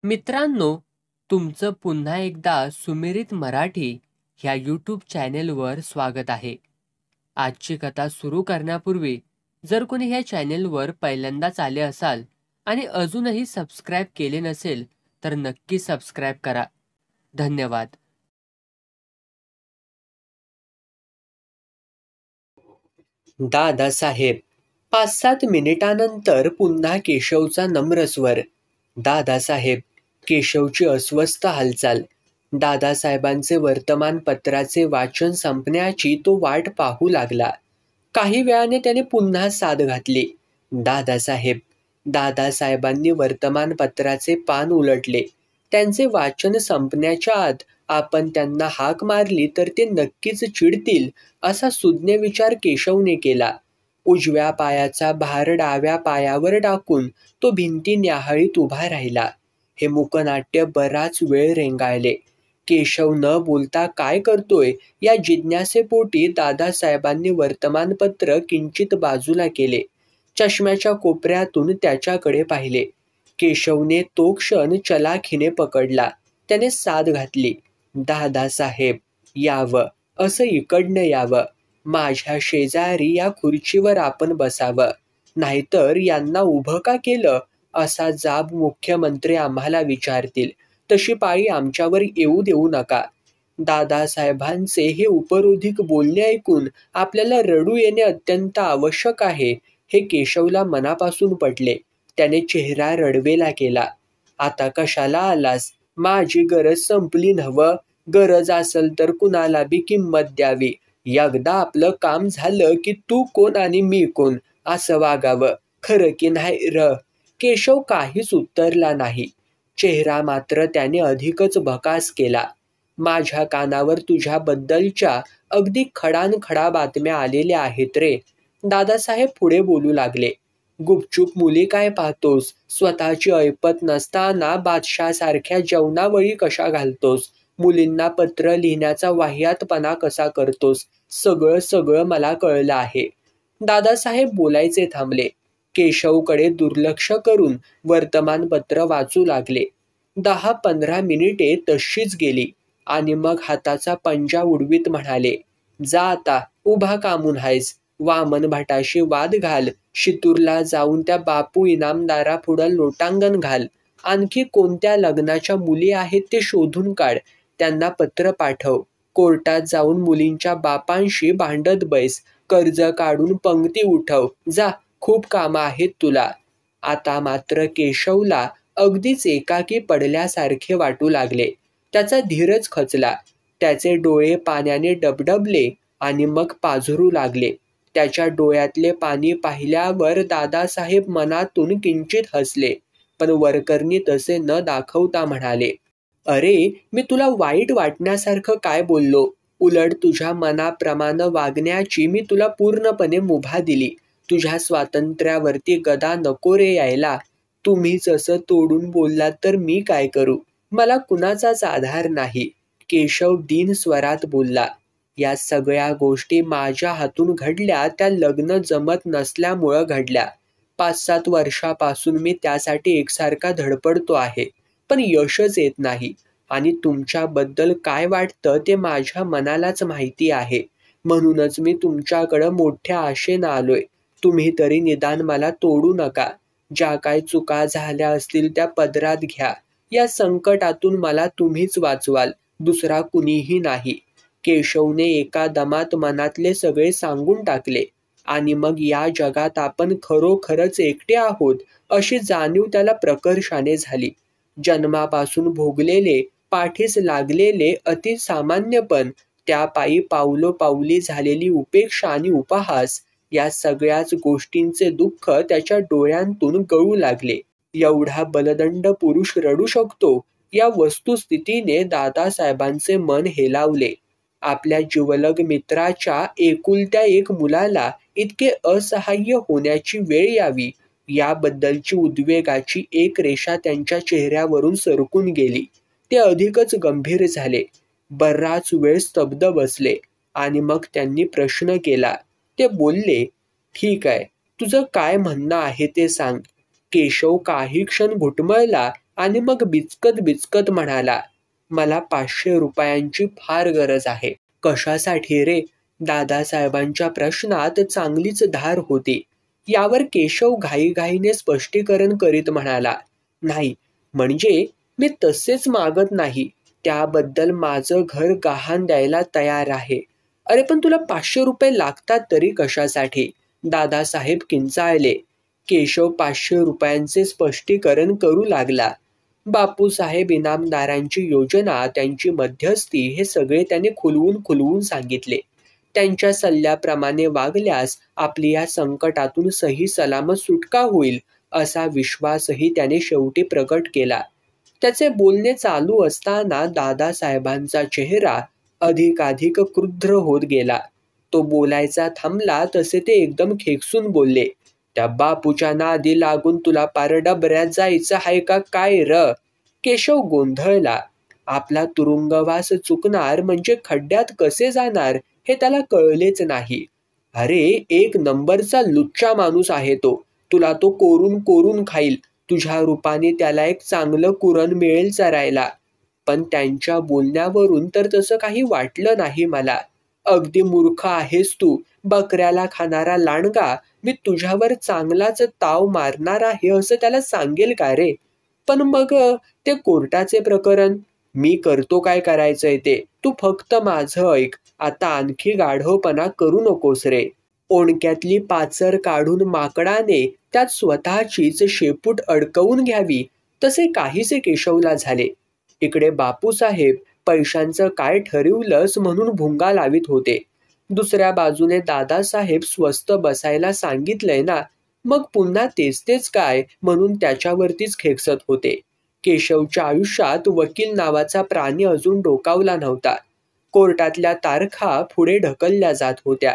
मित्रांनो, तुमचं पुन्हा एकदा सुमिरित मराठी ह्या यूट्यूब चॅनेलवर स्वागत आहे. आजची कथा सुरू करण्यापूर्वी जर कोणी ह्या चॅनेलवर पहिल्यांदाच आले असाल आणि अजूनही सबस्क्राईब केले नसेल तर नक्की सबस्क्राईब करा. धन्यवाद. दादासाहेब. 5-7 मिनिटांनंतर पुन्हा केशवचा नम्र स्वर. दादासाहेब. केशवची अस्वस्थ हालचाल. दादासाहेबांचे वर्तमानपत्राचे वाचन संपण्याची तो वाट पाहू लागला. काही वेळाने त्याने पुन्हा साद घातली. दादासाहेब. दादासाहेबांनी वर्तमानपत्राचे पान उलटले. त्यांचे वाचन संपण्याच्या आत आपण त्यांना हाक मारली तर ते नक्कीच चिडतील असा सुज्ञ विचार केशवने केला. उजव्या पायाचा भार डाव्या पायावर टाकून तो भिंती न्याहाळीत उभा राहिला. हे मूकनाट्य बराच वेळ रेंगाळले. केशव न बोलता काय करतोय या जिज्ञासेपोटी दादासाहेबांनी वर्तमानपत्र किंचित बाजूला केले. चष्म्याच्या कोपऱ्यातून त्याच्याकडे पाहिले. केशवने तो क्षण चलाखीने पकडला. त्याने साद घातली. दादासाहेब. यावं, असं इकडनं यावं. माझ्या शेजारी या खुर्चीवर आपण बसावं. नाहीतर यांना उभं का केलं असा जाब मुख्यमंत्री आम्हाला विचारतील. तशी पाळी आमच्यावर येऊ देऊ नका. दादासाहेबांचे हे उपरोधिक बोलणे ऐकून आपल्याला रडू येणे अत्यंत आवश्यक आहे हे केशवला मनापासून पटले. त्याने चेहरा रडवेला केला. आता कशाला आलास? माझी गरज संपली नव्ह. गरज असेल तर कुणाला बी किंमत द्यावी. एकदा आपलं काम झालं की तू कोण आणि मी कोण असं वागावं. खरं की नाही र? केशव काहीच उत्तरला नाही. चेहरा मात्र त्याने अधिकच भकास केला. माझ्या कानावर तुझ्याबद्दलच्या अगदी खडानखडा बातम्या आलेल्या आहेत रे. दादासाहेब पुढे बोलू लागले. गुपचूप मुली काय पाहतोस? स्वतःची ऐपत नसताना बादशासारख्या जेवणावळी कशा घालतोस? मुलींना पत्र लिहिण्याचा वाह्यातपणा कसा करतोस? सगळं मला कळलं आहे. दादासाहेब बोलायचे थांबले. केशवकडे दुर्लक्ष करून वर्तमानपत्र वाचू लागले. 10-15 मिनिटे तशीच गेली आणि मग हाताचा पंजा उडवीत म्हणाले, जा आता, उभा कामून हायस? वामन भटाशी वाद घाल. शितूरला जाऊन त्या बापू इनामदारा पुढं लोटांगण घाल. आणखी कोणत्या लग्नाच्या मुली आहेत ते शोधून काढ. त्यांना पत्र पाठव. कोर्टात जाऊन मुलींच्या बापांशी भांडत बैस. कर्ज काढून पंक्ती उठव. जा, खूप कामं आहेत तुला. आता मात्र केशवला अगदीच एकाकी पडल्यासारखे वाटू लागले. त्याचा धीरच खचला. त्याचे डोळे पाण्याने डबडबले आणि मग पाझरू लागले. त्याच्या डोळ्यातले पाणी पाहिल्यावर दादासाहेब मनातून किंचित हसले, पण वरकरणी तसे न दाखवता म्हणाले, अरे, मी तुला वाईट वाटण्यासारखं काय बोललो? उलट तुझ्या मनाप्रमाणे वागण्याची मी तुला पूर्णपणे मुभा दिली. तुझ्या स्वातंत्र्यावरती गदा नको रे यायला. तुम्हीच असं तोडून बोललात तर मी काय करू? मला कुणाचाच आधार नाही. केशव दीन स्वरात बोलला. या सगळ्या गोष्टी माझ्या हातून घडल्या त्या लग्न जमत नसल्यामुळं घडल्या. 5-7 वर्षापासून मी त्यासाठी एकसारखा धडपडतो आहे, पण यशच येत नाही. आणि तुमच्याबद्दल काय वाटतं ते माझ्या मनालाच माहिती आहे. म्हणूनच मी तुमच्याकडं मोठ्या आशेनं आलोय. तुम्ही तरी निदान मला तोडू नका. ज्या काय चुका झाल्या असतील त्या पदरात घ्या. या संकटातून मला तुम्हीच वाचवाल, दुसरा कुणीही नाही. केशवने एका दमात मनातले सगळे सांगून टाकले. आणि मग या जगात आपण खरोखरच एकटे आहोत अशी जाणीव त्याला प्रकर्षाने झाली. जन्मापासून भोगलेले, पाठीस लागलेले अतिसामान्यपण, त्या पायी पावलोपावली झालेली उपेक्षा आणि उपहास, या सगळ्याच गोष्टींचे दुःख त्याच्या डोळ्यांतून गळू लागले. एवढा बलदंड पुरुष रडू शकतो या वस्तुस्थितीने दादासाहेबांचे मन हेलावले. आपल्या जिवलग मित्राच्या एकुलत्या एक मुलाला इतके असहाय्य होण्याची वेळ यावी याबद्दलची उद्वेगाची एक रेषा त्यांच्या चेहऱ्यावरून सरकून गेली. ते अधिकच गंभीर झाले. बराच वेळ स्तब्ध बसले आणि मग त्यांनी प्रश्न केला. ते बोलले, ठीक आहे, तुझं काय म्हणणं आहे ते सांग. केशव काही क्षण घुटमळला आणि मग बिचकत बिचकत म्हणाला, मला 500 रुपयांची फार गरज आहे. कशासाठी रे? दादासाहेबांच्या प्रश्नात चांगलीच धार होती. यावर केशव घाईघाईने स्पष्टीकरण करीत म्हणाला, नाही, म्हणजे मी तसेच मागत नाही. त्याबद्दल माझं घर गहाण द्यायला तयार आहे. अरे पण तुला 500 रुपये लागतात तरी कशासाठी? दादासाहेब किंचाळले. केशव 500 रुपयांचे स्पष्टीकरण करू लागला. बापूसाहेब इनामदारांची योजना, त्यांची मध्यस्थी हे सगळे त्याने खुलवून सांगितले. त्यांच्या सल्ल्याप्रमाणे वागल्यास आपली या संकटातून सही सलामत सुटका होईल असा विश्वासही त्याने शेवटी प्रकट केला. त्याचे बोलणे चालू असताना दादासाहेबांचा चेहरा अधिकाधिक क्रुद्ध होत गेला. तो बोलायचा थांबला तसे ते एकदम खेकसून बोलले, त्या बापूच्या नादी लागून तुला पार डबऱ्यात जायचं आहे का काय र? केशव गोंधळला. आपला तुरुंगवास चुकणार म्हणजे खड्ड्यात कसे जाणार हे त्याला कळलेच नाही. अरे एक नंबरचा लुच्चा माणूस आहे तो. तुला तो कोरून कोरून खाईल. तुझ्या रूपाने त्याला एक चांगलं कुरण मिळेल चरायला. पण त्यांच्या बोलण्यावरून तर तसं काही वाटलं नाही मला. अगदी मूर्ख आहेस तू. बकऱ्याला खाणारा लांडगा. मी तुझ्यावर चांगलाच ताव मारणार आहे असं त्याला सांगेल का रे? पण मग ते कोर्टाचे प्रकरण? मी करतो काय करायचंय ते. तू फक्त माझं ऐक. आता आणखी गाढवपणा करू नकोस रे. ओणक्यातली पाचर काढून माकडाने त्यात स्वतःचीच शेपूट अडकवून घ्यावी तसे काहीसे केशवला झाले. इकडे बापूसाहेब पैशांचं काय ठरवलंस म्हणून भुंगा लावित होते. दुसऱ्या बाजूने दादासाहेब स्वस्त बसायला सांगितलंय ना, मग पुन्हा तेच काय म्हणून त्याच्यावरतीच खेकसत होते. केशवच्या आयुष्यात वकील नावाचा प्राणी अजून डोकावला नव्हता. कोर्टातल्या तारखा पुढे ढकलल्या जात होत्या.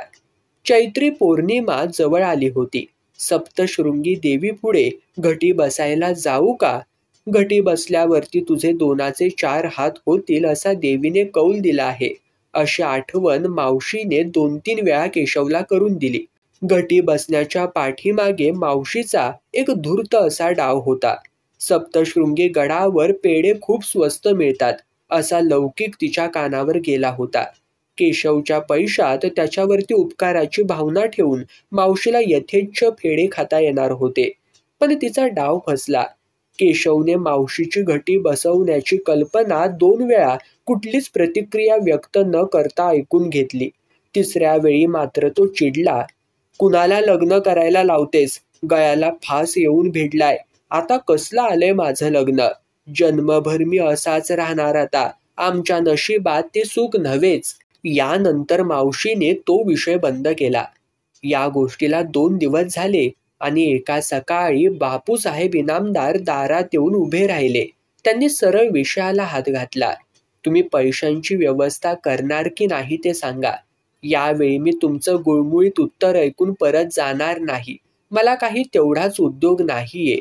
चैत्री पौर्णिमा जवळ आली होती. सप्तशृंगी देवी पुढे घटी बसायला जाऊ का? घटी बसल्यावरती तुझे 2चे 4 हात होतील असा देवीने कौल दिला आहे, अशी आठवण मावशीने 2-3 वेळा केशवला करून दिली. घटी बसण्याच्या पाठीमागे मावशीचा एक धूर्त असा डाव होता. सप्तशृंगी गडावर पेढे खूप स्वस्त मिळतात असा लौकिक तिच्या कानावर गेला होता. केशवच्या पैशात त्याच्यावरती उपकाराची भावना ठेवून मावशीला यथेच्छ फेडे खाता येणार होते. पण तिचा डाव फसला. केशवने मावशीची घटी बसवण्याची कल्पना 2 वेळा कुठलीच प्रतिक्रिया व्यक्त न करता ऐकून घेतली. तिसऱ्या वेळी मात्र तो चिडला. कुणाला लग्न करायला लावतेस? गळ्याला फास येऊन भिडलाय. आता कसलं आलंय माझं लग्न? जन्मभर मी असाच राहणार आता. आमच्या नशिबात ते सुख नव्हेच. यानंतर मावशीने तो विषय बंद केला. या गोष्टीला 2 दिवस झाले आणि एका सकाळी बापूसाहेब इनामदार दारात येऊन उभे राहिले. त्यांनी सरळ विषयाला हात घातला. तुम्ही पैशांची व्यवस्था करणार की नाही ते सांगा. यावेळी मी तुमचं गुळमुळीत उत्तर ऐकून परत जाणार नाही. मला काही तेवढाच उद्योग नाहीये.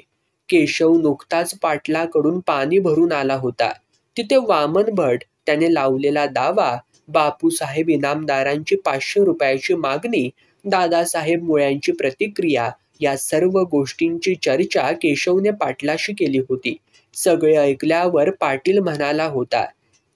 केशव नुकताच पाटलाकडून पाणी भरून आला होता. तिथे वामन भट, त्याने लावलेला दावा, बापूसाहेब इनामदारांची 500 रुपयाची मागणी, दादासाहेब मुळ्यांची प्रतिक्रिया, या सर्व गोष्टींची चर्चा केशवने पाटलाशी केली होती. सगळे ऐकल्यावर पाटील म्हणाला होता,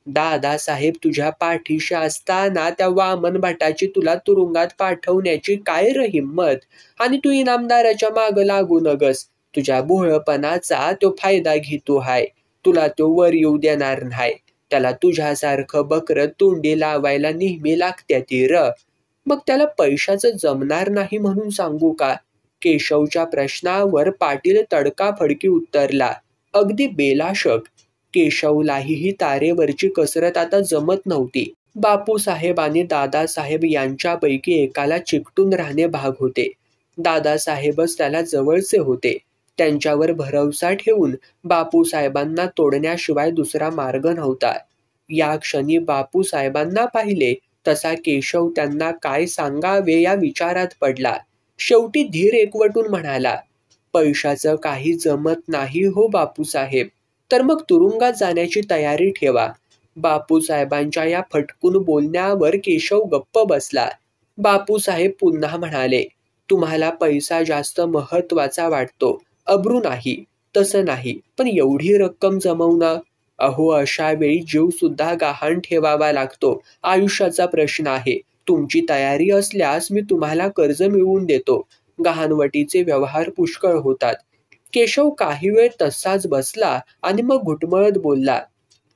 दादासाहेब तुझ्या पाठीशी असताना त्या वामन भटाची तुला तुरुंगात पाठवण्याची काय र हिंमत? आणि तू इनामदाराच्या माग लागू नगस. तुझ्या भोळपणाचा तो फायदा घेतो हाय. तुला तो वर येऊ देणार नाही. त्याला तुझ्यासारखं बकर तोंडी लावायला नेहमी लागत्या ती र. मग त्याला पैशाचं जमणार नाही म्हणून सांगू का? केशवच्या प्रश्नावर पाटील तडकाफडकी उत्तरला, अगदी बेलाशक. केशवलाही ही तारेवरची कसरत आता जमत नव्हती. बापूसाहेब आणि दादासाहेब यांच्यापैकी एकाला चिकटून राहणे भाग होते. दादासाहेबच त्याला जवळचे होते. त्यांच्यावर भरवसा ठेवून बापूसाहेबांना तोडण्याशिवाय दुसरा मार्ग नव्हता. या क्षणी बापूसाहेबांना पाहिले तसा केशव त्यांना काय सांगावे या विचारात पडला. शेवटी धीर एकवटून म्हणाला, पैशाचं काही जमत नाही हो बापूसाहेब. तर मग तुरुंगात जाण्याची तयारी ठेवा. बापूसाहेबांच्या या फटकून बोलण्यावर केशव गप्प बसला. बापूसाहेब पुन्हा म्हणाले, तुम्हाला पैसा जास्त महत्वाचा वाटतो, अब्रू नाही. तसं नाही, पण एवढी रक्कम जमवणं? अहो, अशा वेळी जीव सुद्धा गहाण ठेवावा लागतो. आयुष्याचा प्रश्न आहे. तुमची तयारी असल्यास मी तुम्हाला कर्ज मिळवून देतो. गहाणवटीचे व्यवहार पुष्कळ होतात. केशव काही वेळ तसाच बसला आणि मग घुटमळत बोलला,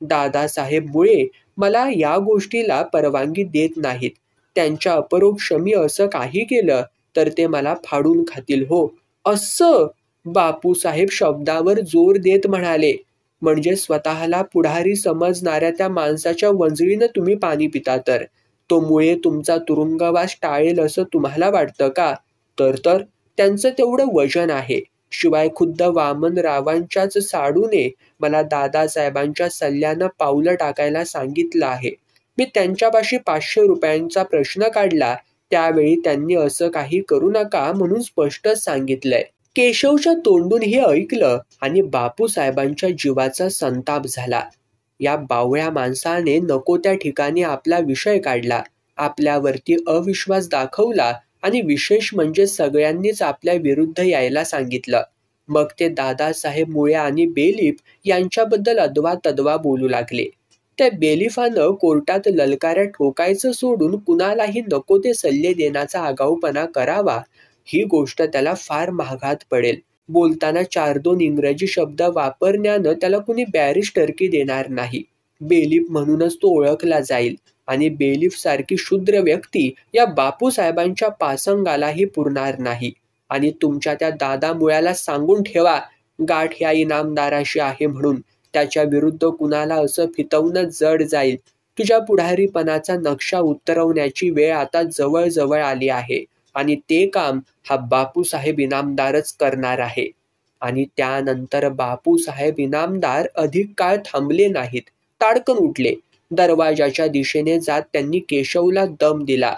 दादासाहेब मुळे मला या गोष्टीला परवानगी देत नाहीत. त्यांच्या अपरोक्ष मी असं काही केलं तर ते मला फाडून खातील हो. असं? बापूसाहेब शब्दावर जोर देत म्हणाले. म्हणजे स्वतःला पुढारी समजणाऱ्या त्या माणसाच्या वंजळीनं तुम्ही पाणी पिता तर? तो मुळे तुमचा तुरुंगवास टाळेल असं तुम्हाला वाटतं का? तर त्यांचं तेवढं वजन आहे. शिवाय खुद्द वामनरावांच्याच साडूने मला दादासाहेबांच्या सल्ल्यानं पावलं टाकायला सांगितलं आहे. मी त्यांच्यापाशी 500 रुपयांचा प्रश्न काढला. त्यावेळी त्यांनी असं काही करू नका म्हणून स्पष्टच सांगितलंय. केशवच्या तोंडून हे ऐकलं आणि बापूसाहेबांच्या जीवाचा संताप झाला. या बावळ्या माणसाने नको त्या ठिकाणी आपला विषय काढला, आपल्यावरती अविश्वास दाखवला आणि विशेष म्हणजे सगळ्यांनीच आपल्या विरुद्ध यायला सांगितलं. मग ते दादासाहेब मुळे आणि बेलीफ यांच्याबद्दल अदवा तदवा बोलू लागले. त्या बेलिफानं कोर्टात ललकाऱ्या ठोकायचं सोडून कुणालाही नको ते सल्ले देण्याचा आगाऊपणा करावा, ही गोष्ट त्याला फार महागात पडेल. बोलताना 4-2 इंग्रजी शब्द वापरण्यानं त्याला कुणी बॅरिस्टरकी देणार नाही. बेलीफ म्हणूनच तो ओळखला जाईल आणि बेलीफ सारखी क्षुद्र व्यक्ती या बापूसाहेबांच्या पासंगालाही पुरणार नाही. आणि तुमच्या त्या दादा मुळ्याला सांगून ठेवा, गाठ ह्या इनामदाराशी आहे म्हणून. त्याच्या विरुद्ध कुणाला असं फितवणं जड जाईल. तुझ्या पुढारीपणाचा नक्षा उतरवण्याची वेळ आता जवळ जवळ आली आहे आणि ते काम हा बापूसाहेब इनामदारच करणार आहे. आणि त्यानंतर बापूसाहेब इनामदार अधिक काळ थांबले नाहीत. ताडकन उठले. दरवाजाच्या दिशेने जात त्यांनी केशवला दम दिला.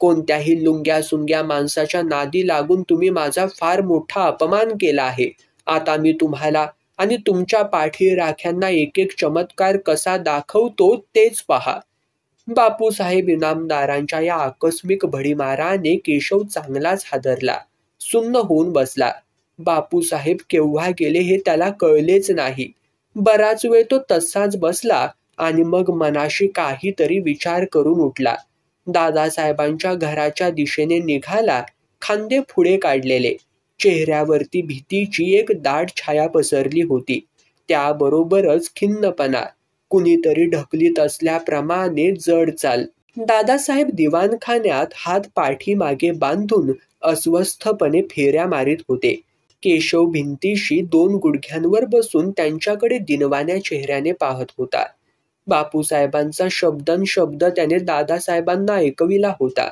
कोणत्याही लुंग्या सुंग्या माणसाच्या नादी लागून तुम्ही माझा फार मोठा अपमान केला आहे. आता मी तुम्हाला आणि तुमच्या पाठी राख्यांना एक एक चमत्कार कसा दाखवतो तेच पहा. बापूसाहेब इनामदारांच्या या आकस्मिक भडीमाराने केशव चांगलाच हादरला. सुन्न होऊन बसला. बापूसाहेब केव्हा गेले हे त्याला कळलेच नाही. बराच वेळ तो तसाच बसला आणि मग मनाशी काहीतरी विचार करून उठला. दादासाहेबांच्या घराच्या दिशेने निघाला. खांदे पुढे काढलेले, चेहऱ्यावरती भीतीची एक दाट छाया पसरली होती. त्याबरोबरच खिन्नपणा, कुणीतरी ढकलीत असल्याप्रमाणे जड चाल. दादासाहेब दिवाणखान्यात हात पाठीमागे बांधून अस्वस्थपणे फेऱ्या मारित होते. केशव भिंतीशी 2 गुडघ्यांवर बसून त्यांच्याकडे दिनवाण्या चेहऱ्याने पाहत होता. बापूसाहेबांचा शब्दनशब्द त्याने दादासाहेबांना ऐकविला होता.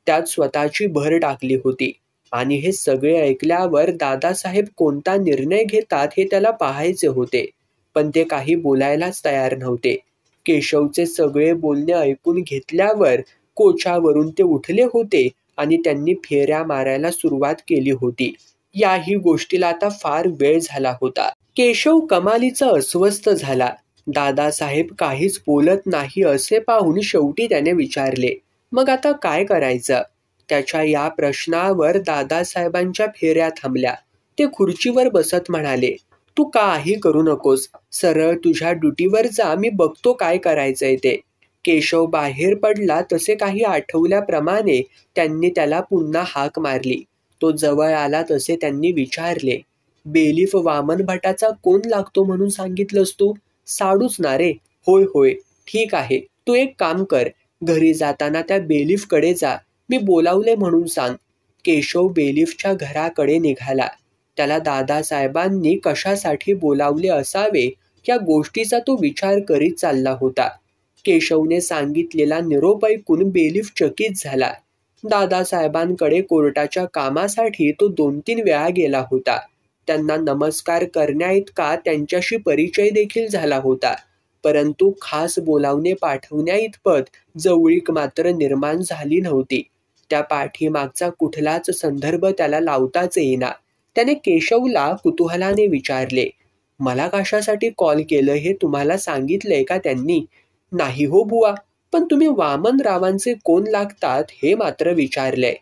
त्यात स्वतःची भर टाकली होती आणि हे सगळे ऐकल्यावर दादासाहेब कोणता निर्णय घेतात हे त्याला पाहायचे होते. पण ते काही बोलायलाच तयार नव्हते. केशवचे सगळे बोलणे ऐकून घेतल्यावर कोचावरून ते उठले होते आणि त्यांनी फेऱ्या मारायला सुरुवात केली होती. याही गोष्टीला आता फार वेळ झाला होता. केशव कमालीचा अस्वस्थ झाला. दादासाहेब काहीच बोलत नाही असे पाहून शेवटी त्याने विचारले, मग आता काय करायचं? त्याच्या या प्रश्नावर दादासाहेबांच्या फेऱ्या थांबल्या. ते खुर्चीवर बसत म्हणाले, तू काही करू नकोस, सरळ तुझ्या ड्युटीवर जा, मी बघतो काय करायचंय ते. केशव बाहेर पडला तसे काही आठवल्याप्रमाणे त्यांनी त्याला पुन्हा हाक मारली. तो जवळ आला तसे त्यांनी विचारले, बेलीफ वामन भटाचा कोण लागतो म्हणून सांगितलंस तू? साडूच ना रे? होय होय, ठीक आहे. तू एक काम कर, घरी जाताना त्या बेलीफकडे जा, मी बोलावले म्हणून सांग. केशव बेलीफच्या घराकडे निघाला. त्याला दादासाहेबांनी कशासाठी बोलावले असावे या गोष्टीचा तो विचार करीत चालला होता. केशवने सांगितलेला निरोप ऐकून बेलीफ चकित झाला. दादासाहेबांकडे कोर्टाच्या कामासाठी तो 2-3 वेळा गेला होता. त्यांना नमस्कार करण्याइतका त्यांच्याशी परिचय देखील झाला होता. परंतु खास बोलावणे पाठवण्याइतपत जवळीक मात्र निर्माण झाली नव्हती. त्या पाठीमागचा कुठलाच संदर्भ त्याला लावताच येईना. त्याने केशवला कुतूहलाने विचारले, मला कशासाठी कॉल केलं हे तुम्हाला सांगितलंय का त्यांनी? नाही हो बुवा, पण तुम्ही वामनरावांचे कोण लागतात हे मात्र विचारलंय.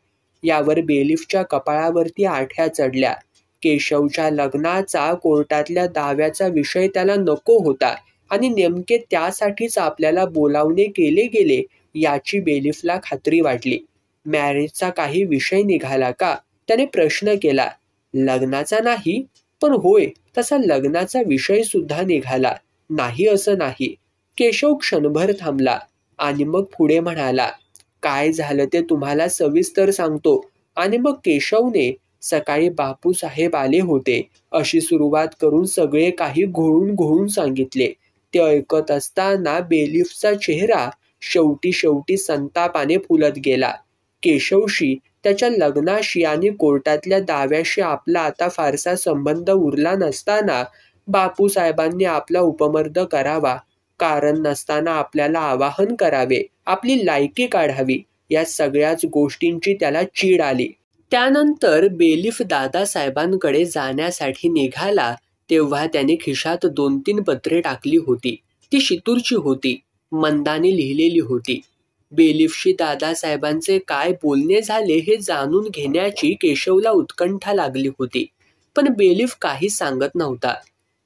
यावर बेलीफच्या कपाळावरती आठ्या चढल्या. केशवच्या लग्नाचा कोर्टातल्या दाव्याचा विषय त्याला नको होता आणि नेमके त्यासाठीच आपल्याला बोलावणे केले गेले याची बेलिफला खात्री वाटली. मॅरेजचा काही विषय निघाला का? त्याने प्रश्न केला. लग्नाचा नाही, पण होय, तसा लग्नाचा विषय सुद्धा निघाला. नाही असं नाही. केशव क्षणभर थांबला आणि मग पुढे म्हणाला, काय झालं ते तुम्हाला सविस्तर सांगतो. आणि मग केशवने सकाळी बापूसाहेब आले होते अशी सुरुवात करून सगळे काही घोळून सांगितले. ते ऐकत असताना बेलिफचा चेहरा शेवटी संतापाने फुलत गेला. केशवशी, त्याच्या लग्नाशी आणि कोर्टातल्या दाव्याशी आपला आता फारसा संबंध उरला नसताना बापूसाहेबांनी आपला उपमर्द करावा, कारण नसताना आपल्याला आवाहन करावे, आपली लायकी काढावी, या सगळ्याच गोष्टींची त्याला चीड आली. त्यानंतर बेलिफ दादासाहेबांकडे जाण्यासाठी निघाला तेव्हा त्याने खिशात 2-3 पत्रे टाकली होती. ती शितूरची होती, मंदाने लिहिलेली होती. बेलिफशी दादासाहेबांचे काय बोलणे झाले हे जाणून घेण्याची केशवला उत्कंठा लागली होती, पण बेलिफ काही सांगत नव्हता.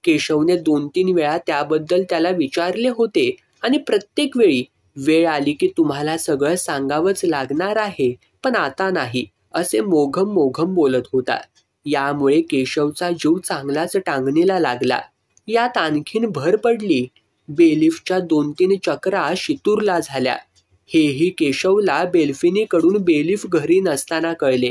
केशवने 2-3 वेळा त्याबद्दल त्याला विचारले होते आणि प्रत्येक वेळी वेळ आली की तुम्हाला सगळं सांगावंच लागणार आहे, पण आता नाही, असे मोघम बोलत होता. यामुळे केशवचा जीव चांगलाच टांगणीला लागला. यात आणखीन भर पडली. बेलिफच्या 2-3 चक्रा शितूरला झाल्या. हेही केशवला बेल्फिनीकडून बेलिफ घरी नसताना कळले.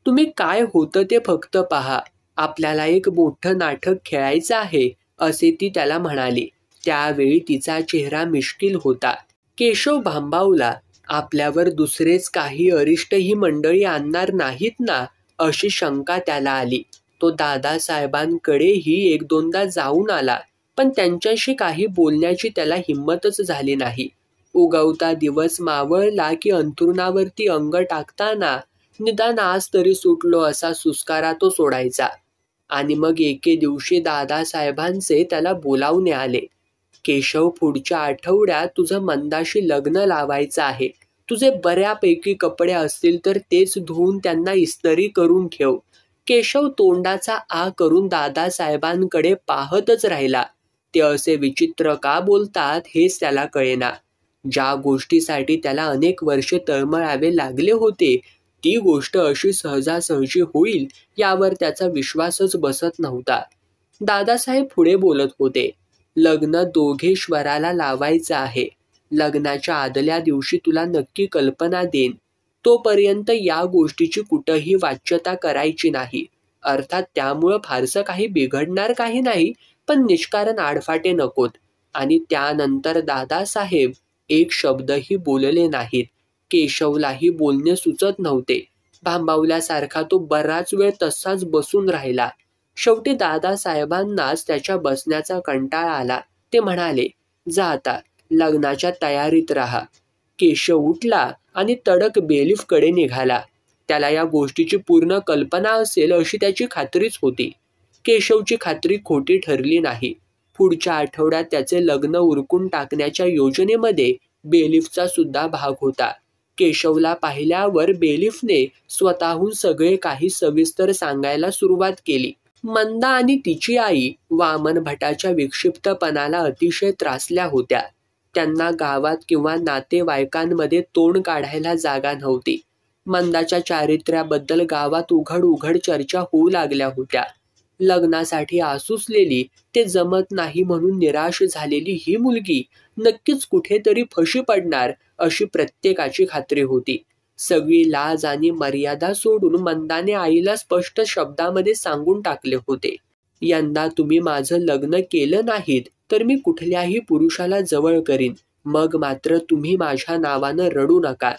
तुम्ही काय होतं ते फक्त पहा, आपल्याला एक मोठं नाटक खेळायचं आहे, असे ती त्याला म्हणाली. त्यावेळी तिचा चेहरा मिश्किल होता. केशव भांबावला. आपल्यावर दुसरेच काही अरिष्ट ही मंडळी आणणार नाहीत ना, अशी शंका त्याला आली. तो दादासाहेबांकडेही 1-2दा जाऊन आला, पण त्यांच्याशी काही बोलण्याची त्याला हिंमतच झाली नाही. उगवता दिवस मावळला की अंथरुणावरती अंग टाकताना निदान आज तरी सुटलो असा सुस्कारा तो सोडायचा. आणि मग एके दिवशी दादासाहेबांचे त्याला बोलावणे आले. केशव, पुढच्या आठवड्यात तुझं मंदाशी लग्न लावायचं आहे. तुझे बऱ्यापैकी कपडे असतील तर तेच धुवून त्यांना इस्त्री करून ठेव. केशव तोंडाचा आ करून दादासाहेबांकडे पाहतच राहिला. ते असे विचित्र का बोलतात हेच त्याला कळेना. ज्या गोष्टीसाठी त्याला अनेक वर्षे तळमळावे लागले होते, ती गोष्ट अशी सहजासहजी होईल यावर त्याचा विश्वासच बसत नव्हता. दादासाहेब पुढे बोलत होते. लग्न दोघेश्वराला लावायचं आहे. लग्नाच्या आदल्या दिवशी तुला नक्की कल्पना देईन. तोपर्यंत या गोष्टीची कुठंही वाच्यता करायची नाही. अर्थात त्यामुळं फारसं काही बिघडणार काही नाही, पण निष्कारण आडफाटे नकोत. आणि त्यानंतर दादासाहेब एक शब्दही बोलले नाहीत. केशवलाही बोलणे सुचत नव्हते. भांबावल्यासारखा तो बराच वेळ तसाच बसून राहिला. शेवटी दादासाहेबांनाच त्याच्या बसण्याचा कंटाळा आला. ते म्हणाले, जा आता, लग्नाच्या तयारीत राहा. केशव उठला आणि तडक बेलिफकडे निघाला. त्याला या गोष्टीची पूर्ण कल्पना असेल अशी त्याची खात्रीच होती. केशवची खात्री खोटी ठरली नाही. पुढच्या आठवड्यात त्याचे लग्न उरकून टाकण्याच्या योजनेमध्ये बेलिफचा सुद्धा भाग होता. केशवला पाहिल्यावर बेलिफने स्वतःहून सगळे काही सविस्तर सांगायला सुरुवात केली. मंदा आणि तिची आई वामन भटाच्या विक्षिप्तपणाला अतिशय त्रासल्या होत्या. त्यांना गावात किंवा नातेवाईकांमध्ये तोंड काढायला जागा नव्हती. मंदाच्या चारित्र्याबद्दल गावात उघड चर्चा होऊ लागल्या होत्या. लग्नासाठी आसुसलेली, ते जमत नाही म्हणून निराश झालेली ही मुलगी नक्कीच कुठेतरी फशी पडणार अशी प्रत्येकाची खात्री होती. सगळी लाज आणि मर्यादा सोडून मंदाने आईला स्पष्ट शब्दामध्ये सांगून टाकले होते, यंदा तुम्ही माझं लग्न केलं नाहीत तर मी कुठल्याही पुरुषाला जवळ करीन. मग मात्र तुम्ही माझ्या नावानं रडू नका.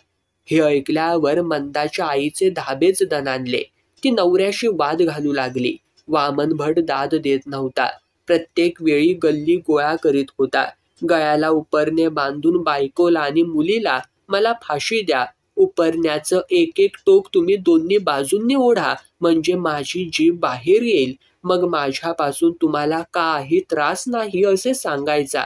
हे ऐकल्यावर मंदाच्या आईचे धाबेच दणाणले. ती नवऱ्याशी वाद घालू लागली. वामन भट दाद देत नव्हता. प्रत्येक वेळी गल्ली गोळा करीत होता. गळ्याला उपरणे बांधून बायकोला आणि मुलीला मला फाशी द्या. उपरण्याचं एक टोक तुम्ही दोन्ही बाजूंनी ओढा, म्हणजे माझी जीभ बाहेर येईल. मग माझ्यापासून तुम्हाला काही त्रास नाही असे सांगायचा.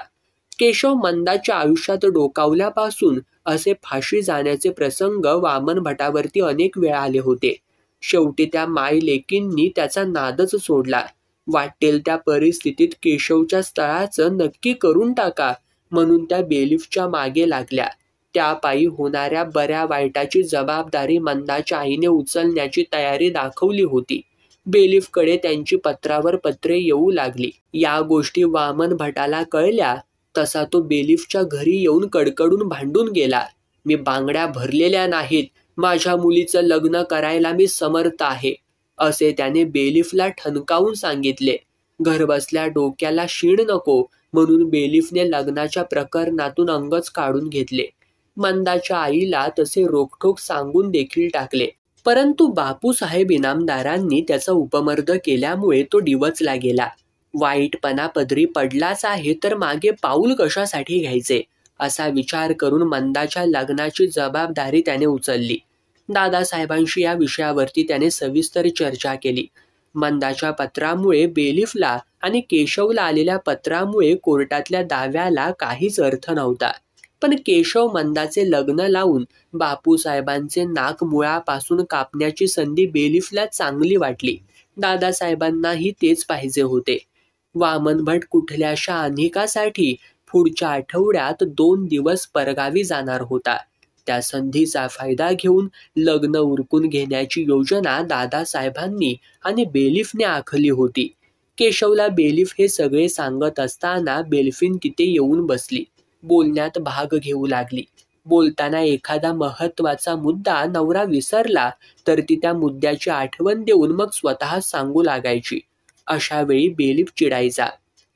केशव मंदाच्या आयुष्यात डोकावल्यापासून असे फाशी जाण्याचे प्रसंग वामन भटावरती अनेक वेळा आले होते. शेवटी त्या मायलेकींनी त्याचा नादच सोडला. वाटेल त्या परिस्थितीत केशवच्या स्थळाचं नक्की करून टाका म्हणून त्या बेलिफच्या मागे लागल्या. त्या पायी होणाऱ्या बऱ्या वाईटाची जबाबदारी मंदाच्या आईने उचलण्याची तयारी दाखवली होती. बेलिफकडे त्यांची पत्रावर पत्रे येऊ लागली. या गोष्टी वामन भटाला कळल्या तसा तो बेलिफच्या घरी येऊन कडकडून भांडून गेला. मी बांगड्या भरलेल्या नाहीत, माझ्या मुलीचं लग्न करायला मी समर्थ आहे, असे त्याने बेलिफला ठणकावून सांगितले. घरबसल्या डोक्याला शीण नको म्हणून बेलिफने लग्नाच्या प्रकरणातून अंगच काढून घेतले. मंदाच्या आईला तसे रोखठोक सांगून देखील टाकले. परंतु बापूसाहेब इनामदारांनी त्याचा उपमर्द केल्यामुळे तो डिवचला गेला. वाईटपणा पदरी पडलाच आहे तर मागे पाऊल कशासाठी घ्यायचे असा विचार करून मंदाच्या लग्नाची जबाबदारी त्याने उचलली. दादासाहेबांशी या विषयावरती त्याने सविस्तर चर्चा केली. मंदाच्या पत्रामुळे बेलिफला आणि केशवला आलेल्या पत्रामुळे कोर्टातल्या दाव्याला काहीच अर्थ नव्हता. पण केशव मंदाचे लग्न लावून बापूसाहेबांचे नाक मुळापासून कापण्याची संधी बेलिफला चांगली वाटली. दादासाहेबांनाही तेच पाहिजे होते. वामन भट कुठल्याशा अनेकासाठी पुढच्या आठवड्यात 2 दिवस परगावी जाणार होता. त्या संधीचा फायदा घेऊन लग्न उरकून घेण्याची योजना दादासाहेबांनी आणि बेलिफने आखली होती. केशवला बेलिफ हे सगळे सांगत असताना बेल्फिन तिथे येऊन बसली. बोलण्यात भाग घेऊ लागली. बोलताना एखादा महत्वाचा मुद्दा नवरा विसरला तर ती त्या मुद्द्याची आठवण देऊन मग स्वतः सांगू लागायची. अशा वेळी बेलिफ चिडायचा.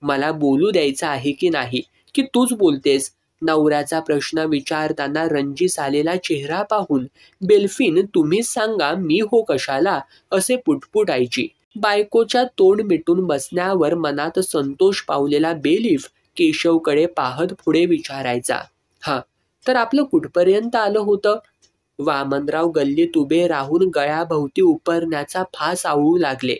मला बोलू द्यायचं आहे की नाही की तूच बोलतेस? नवऱ्याचा प्रश्न विचारताना रंजीस आलेला चेहरा पाहून बेल्फिन तुम्हीच सांगा मी हो कशाला असे पुटपुटायची. बायकोच्या तोंड मिटून बसण्यावर मनात संतोष पावलेला बेलिफ केशवकडे पाहत पुढे विचारायचा. हा तर आपलं कुठपर्यंत आलं होतं? वामनराव गल्लीत उभे राहून गळ्याभोवती उपरण्याचा फास आवळू लागले.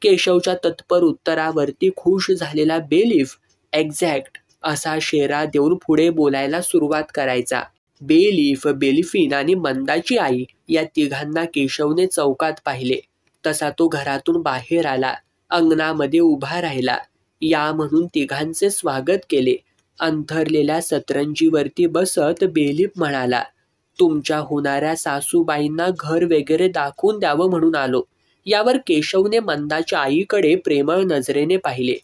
केशवच्या तत्पर उत्तरावरती खुश झालेला बेलिफ एक्झॅक्ट असा शेरा देऊन पुढे बोलायला सुरुवात करायचा. बेलिफ, बेलिफिन आणि मंदाची आई या तिघांना केशवने चौकात पाहिले. तसा तो घरातून बाहेर आला. अंगणामध्ये उभा राहिला. या म्हणून तिघांचे स्वागत केले. अंथरलेल्या सतरंजीवरती बसत बेलिफ म्हणाला, तुमच्या होणाऱ्या सासूबाईंना घर वगैरे दाखवून द्यावं म्हणून आलो. यावर केशवने मंदाच्या आईकडे प्रेमळ नजरेने पाहिले.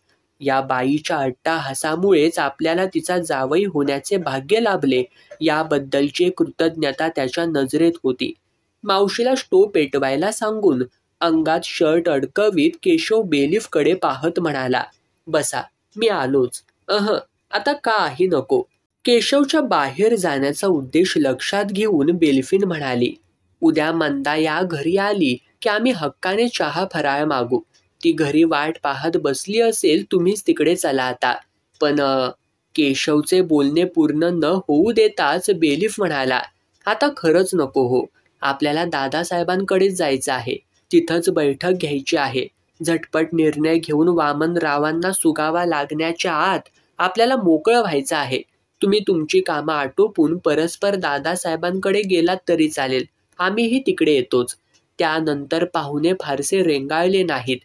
या बाईच्या अट्टाहासामुळेच आपल्याला तिचा जावई होण्याचे भाग्य लाभले याबद्दलची कृतज्ञता त्याच्या नजरेत होती. मावशीला स्टोव पेटवायला सांगून अंगात शर्ट अडकवीत केशव बेलिफकडे पाहत म्हणाला, बसा मी आलोच. आता काही नको. केशवच्या बाहेर जाण्याचा उद्देश लक्षात घेऊन बेल्फिन म्हणाली, उद्या मंदा या घरी आली की आम्ही हक्काने चहा फराळ मागू. ती घरी वाट पाहत बसली असेल, तुम्हीच तिकडे चला आता. पण केशवचे बोलणे पूर्ण न होऊ देताच बेलिफ म्हणाला, आता खरंच नको हो. आपल्याला दादासाहेबांकडेच जायचं आहे. तिथंच बैठक घ्यायची आहे. झटपट निर्णय घेऊन वामनरावांना सुगावा लागण्याच्या आत आपल्याला मोकळं व्हायचं आहे. तुम्ही तुमची कामं आटोपून परस्पर दादासाहेबांकडे गेलात तरी चालेल. आम्हीही तिकडे येतोच. त्यानंतर पाहुणे फारसे रेंगाळले नाहीत.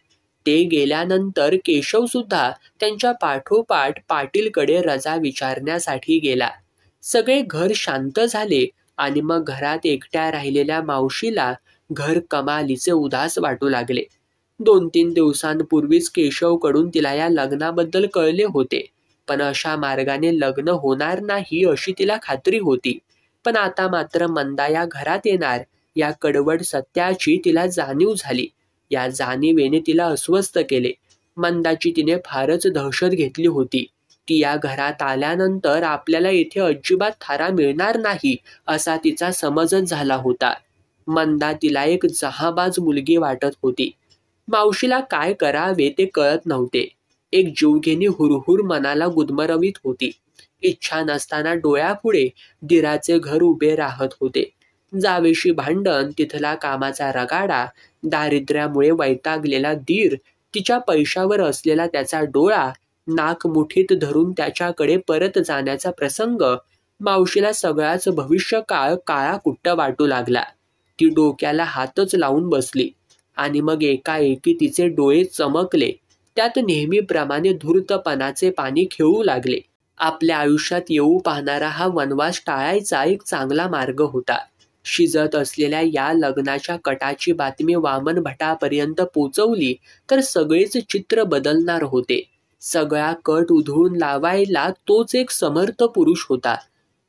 ते गेल्यानंतर केशव सुद्धा त्यांच्या पाठोपाठ पाटीलकडे रजा विचारण्यासाठी गेला. सगळे घर शांत झाले आणि मग घरात एकट्या राहिलेल्या मावशीला घर कमालीचे उदास वाटू लागले. 2-3 दिवसांपूर्वीच केशवकडून तिला या लग्नाबद्दल कळले होते, पण अशा मार्गाने लग्न होणार नाही अशी तिला खात्री होती. पण आता मात्र मंदा या घरात येणार या कडवट सत्याची तिला जाणीव झाली. या जाणीवेने तिला अस्वस्थ केले. मंदाची तिने फारच दहशत घेतली होती. ती या घरात आल्यानंतर आपल्याला येथे अजिबात थारा मिळणार नाही असा तिचा समजच झाला होता. मंदा तिला एक जहाबाज मुलगी वाटत होती. मावशीला काय करावे ते कळत नव्हते. एक जीवघेणी हुरहुर मनाला गुदमरवीत होती. इच्छा नसताना डोळ्यापुढे दिराचे घर उभे राहत होते. जावेशी भांडण, तिथला कामाचा रगाडा, दारिद्र्यामुळे वैतागलेला दीर, तिच्या पैशावर असलेला त्याचा डोळा, नाक मुठीत धरून त्याच्याकडे परत जाण्याचा प्रसंग, मावशीला सगळाच भविष्यकाळ काळा कुट्ट वाटू लागला. ती डोक्याला हातच लावून बसली आणि मग एकाएकी तिचे डोळे चमकले. त्यात नेहमीप्रमाणे धूर्तपणाचे पाणी खेळू लागले. आपल्या आयुष्यात येऊ पाहणारा हा वनवास टाळायचा एक चांगला मार्ग होता. शिजत असलेल्या या लग्नाच्या कटाची बातमी वामन भटापर्यंत पोचवली तर सगळेच चित्र बदलणार होते. सगळा कट उधळून लावायला तोच एक समर्थ पुरुष होता.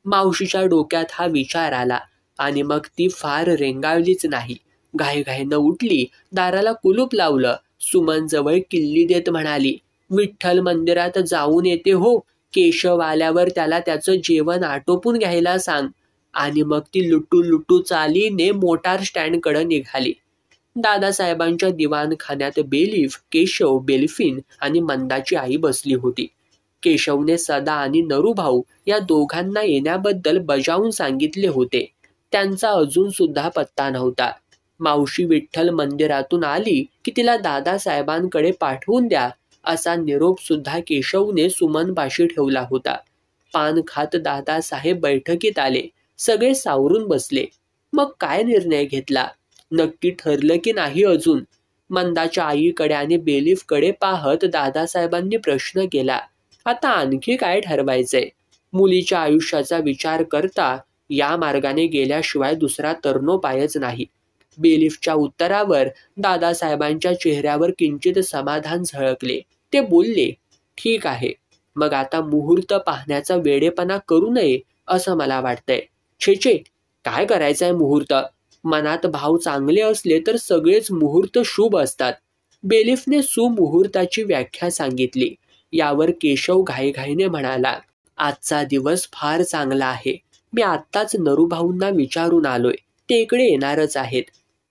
मावशीच्या डोक्यात हा विचार आला आणि मग ती फार रेंगाळलीच नाही. घाईघाईनं उठली, दाराला कुलूप लावलं. सुमन जवळ किल्ली देत म्हणाली, विठ्ठल मंदिरात जाऊन येते हो. केशव आल्यावर त्याला त्याचं जेवण आटोपून घ्यायला सांग. आणि मग ती लुटू लुटू चालीने मोटार स्टँडकडे निघाली. दादासाहेबांच्या दिवाणखान्यात बेलीफ, केशव, बेल्फिन आणि मंदाची आई बसली होती. केशवने सदा आणि नरूभाऊ या दोघांना येण्याबद्दल बजावून सांगितले होते. त्यांचा अजून सुद्धा पत्ता नव्हता. मावशी विठ्ठल मंदिरातून आली की तिला दादासाहेबांकडे पाठवून द्या असा निरोप सुद्धा केशवने सुमनपाशी ठेवला होता. पान खात दादासाहेब बैठकीत आले. सगळे सावरून बसले. मग काय निर्णय घेतला? नक्की ठरलं की नाही अजून? मंदाच्या आईकडे आणि बेलीफकडे पाहत दादासाहेबांनी प्रश्न केला. आता आणखी काय ठरवायचंय? मुलीच्या आयुष्याचा विचार करता या मार्गाने गेल्याशिवाय दुसरा तरणोपायच नाही. बेलीफच्या उत्तरावर दादासाहेबांच्या चेहऱ्यावर किंचित समाधान झळकले. ते बोलले, ठीक आहे, मग आता मुहूर्त पाहण्याचा वेडेपणा करू नये असं मला वाटतंय. छे, काय करायचंय मुहूर्त? मनात भाव चांगले असले तर सगळेच मुहूर्त शुभ असतात. बेलीफने सुमुहूर्ताची व्याख्या सांगितली. यावर केशव घाईघाईने म्हणाला, आजचा दिवस फार चांगला आहे. मी आत्ताच नरूभाऊंना विचारून आलोय. ते इकडे येणारच आहेत.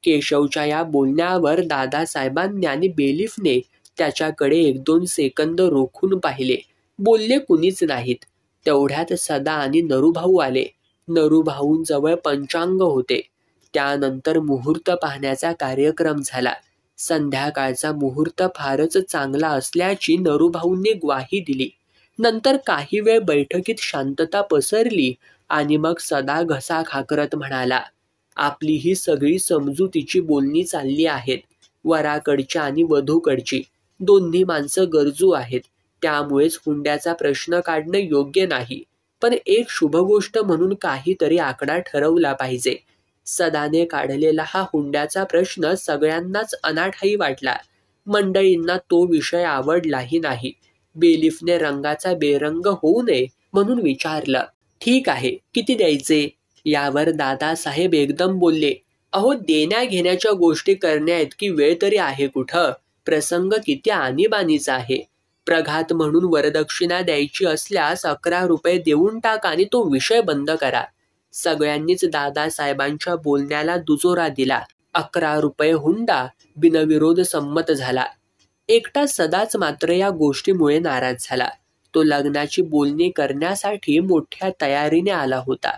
केशवच्या या बोलण्यावर दादासाहेबांनी आणि बेलीफने त्याच्याकडे 1-2 सेकंद रोखून पाहिले. बोलले कुणीच नाहीत. तेवढ्यात सदा आणि नरूभाऊ आले. नरूभाऊंजवळ पंचांग होते. त्यानंतर मुहूर्त पाहण्याचा कार्यक्रम झाला. संध्याकाळचा मुहूर्त फारच चांगला असल्याची नरूभाऊंनी ग्वाही दिली. नंतर काही वेळ बैठकीत शांतता पसरली आणि मग सदा घसा खाकरत म्हणाला, आपली ही सगळी समजुतीची बोलणी चालली आहेत. वराकडची आणि वधूकडची दोन्ही माणसं गरजू आहेत. त्यामुळेच हुंड्याचा प्रश्न काढणं योग्य नाही. पण एक शुभ गोष्ट म्हणून काहीतरी आकडा ठरवला पाहिजे. सदाने काढलेला हा हुंड्याचा प्रश्न सगळ्यांनाच अनाठाई वाटला. मंडळींना तो विषय आवडलाही नाही. बेलीफने रंगाचा बेरंग होऊ नये म्हणून विचारलं, ठीक आहे, किती द्यायचे? यावर दादासाहेब एकदम बोलले, अहो, देण्या घेण्याच्या गोष्टी करण्या इतकी वेळ तरी आहे कुठं? प्रसंग किती आणीबाणीचा आहे. प्रघात म्हणून वरदक्षिणा द्यायची असल्यास 11 रुपये देऊन टाक आणि तो विषय बंद करा. सगळ्यांनीच दादासाहेबांच्या बोलण्याला दुजोरा दिला. 11 रुपये हुंडा बिनविरोध संमत झाला. एकटा सदाच मात्र या गोष्टीमुळे नाराज झाला. तो लग्नाची बोलणी करण्यासाठी मोठ्या तयारीने आला होता.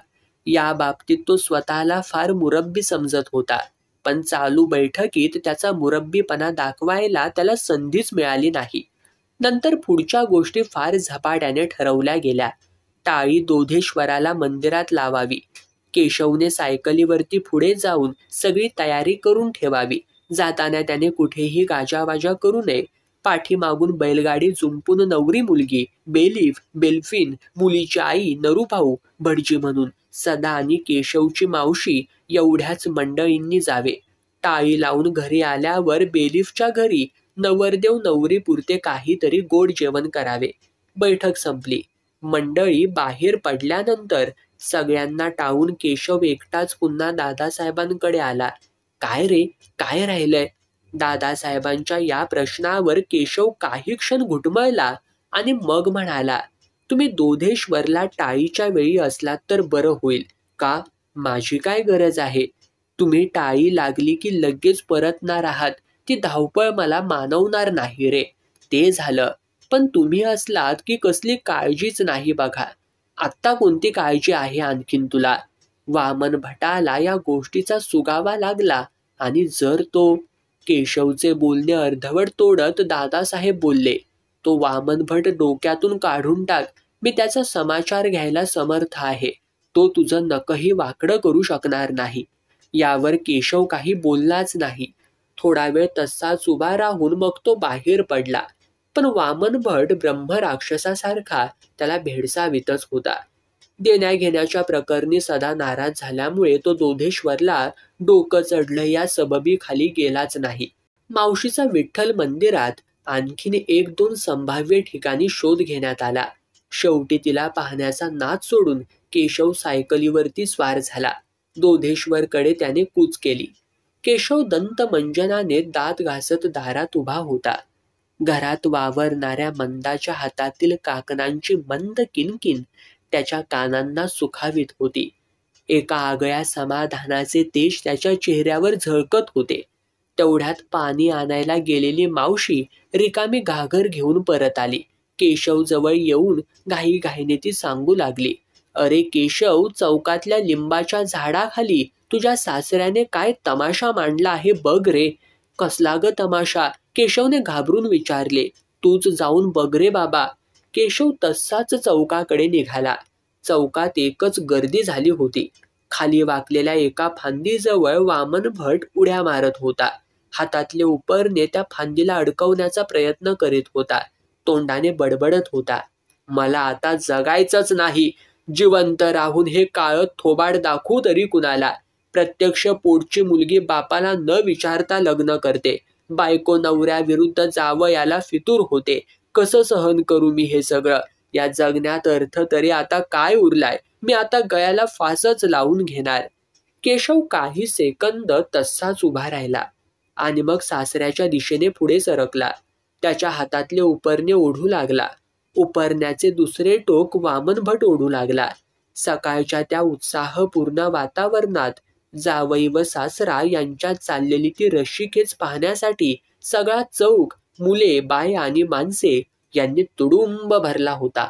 या बाबतीत तो स्वतःला फार मुरब्बी समजत होता. पण चालू बैठकीत त्याचा मुरब्बीपणा दाखवायला त्याला संधीच मिळाली नाही. नंतर पुढच्या गोष्टी फार झपाट्याने ठरवल्या गेल्या. टाळी दोधेश्वराला मंदिरात लावावी. केशवने सायकलीवरती पुढे जाऊन सगळी तयारी करून ठेवावी. जाताना त्याने कुठेही गाजावाजा करू नये. पाठीमागून बैलगाडी जुंपून नवरी मुलगी, बेलीफ, बेल्फिन, मुलीची आई, नरूभाऊ, भटजी म्हणून सदा आणि केशवची मावशी एवढ्याच मंडळींनी जावे. टाळी लावून घरी आल्यावर बेलीफच्या घरी नवरदेव नवरीपुरते काहीतरी गोड जेवण करावे. बैठक संपली. मंडळी बाहेर पडल्यानंतर सगळ्यांना टाळून केशव एकटाच पुन्हा दादासाहेबांकडे आला. काय रे, काय राहिलंय? दादासाहेबांच्या या प्रश्नावर केशव काही क्षण घुटमळला आणि मग म्हणाला, तुम्ही दोधेश्वरला टाळीच्या वेळी असलात तर बरं होईल. का? माझी काय गरज आहे? तुम्ही टाळी लागली की लगेच परतणार आहात. ती धावपळ मला मानवणार नाही रे. ते झालं. पण तुम्ही असलात की कसली काळजीच नाही बघा. आत्ता कोणती काळजी आहे आणखीन तुला? वामन भटाला या गोष्टीचा सुगावा लागला आणि जर तो केशवचे बोलणे अर्धवट तोडत दादासाहेब बोलले, तो वामन भट डोक्यातून काढून टाक. मी त्याचा समाचार घ्यायला समर्थ आहे. तो तुझं नकही वाकडं करू शकणार नाही. यावर केशव काही बोललाच नाही. थोडा वेळ तसाच उभा राहून मग तो बाहेर पडला. पण वामन भट ब्रह्मराक्षसासारखा त्याला भेडसावितच होता. देण्याघेण्याच्या प्रकरणी सदा नाराज झाल्यामुळे तो दोधेश्वरला डोकं चढलं या सबबी खाली गेलाच नाही. मावशीचा विठ्ठल मंदिरात आणखीन 1-2 संभाव्य ठिकाणी शोध घेण्यात आला. शेवटी तिला पाहण्याचा नाद सोडून केशव सायकलीवरती स्वार झाला. दोधेश्वरकडे त्याने कूच केली. केशव दंतमंजनाने दात घासत दारात उभा होता. घरात वावरणाऱ्या मंदाच्या हातातील काकणांची मंद किणकिण त्याच्या कानांना सुखावीत होती. एका आगळ्या समाधानाचे तेज त्याच्या चेहऱ्यावर झळकत होते. तेवढ्यात पाणी आणायला गेलेली मावशी रिकामी घागर घेऊन परत आली. केशव जवळ येऊन घाईघाईने ती सांगू लागली, "अरे केशव, चौकातल्या लिंबाच्या झाडाखाली तुझ्या सासऱ्याने काय तमाशा मांडला आहे बघ रे." "कसला ग तमाशा?" केशवने घाबरून विचारले. "तूच जाऊन बघ रे बाबा." केशव तसाच चौकाकडे निघाला. चौकात एकच गर्दी झाली होती. खाली वाकलेल्या एका फांदीजवळ वामन भट उड्या मारत होता. हातातले उपरणे त्या फांदीला अडकवण्याचा प्रयत्न करीत होता. तोंडाने बडबडत होता, "मला आता जगायचंच नाही. जिवंत राहून हे काळं थोबाड दाखवू तरी कुणाला. प्रत्यक्ष पोटची मुलगी बापाला न विचारता लग्न करते. बायको नवऱ्याविरुद्ध जावयाला फितूर होते. कसं सहन करू मी हे सगळं? या जगण्यात अर्थ तरी आता काय उरलाय? मी आता गळ्याला फासच लावून घेणार." केशव काही सेकंद तसाच उभा राहिला आणि मग सासऱ्याच्या दिशेने पुढे सरकला. त्याच्या हातातले उपरणे ओढू लागला. उपरण्याचे दुसरे टोक वामन भट ओढू लागला. सकाळच्या त्या उत्साहपूर्ण वातावरणात जावई व सासरा यांच्यात चाललेली ती रस्सीखेच पाहण्यासाठी सगळा चौक, मुले, बाया आणि माणसे यांनी तुडुंब भरला होता.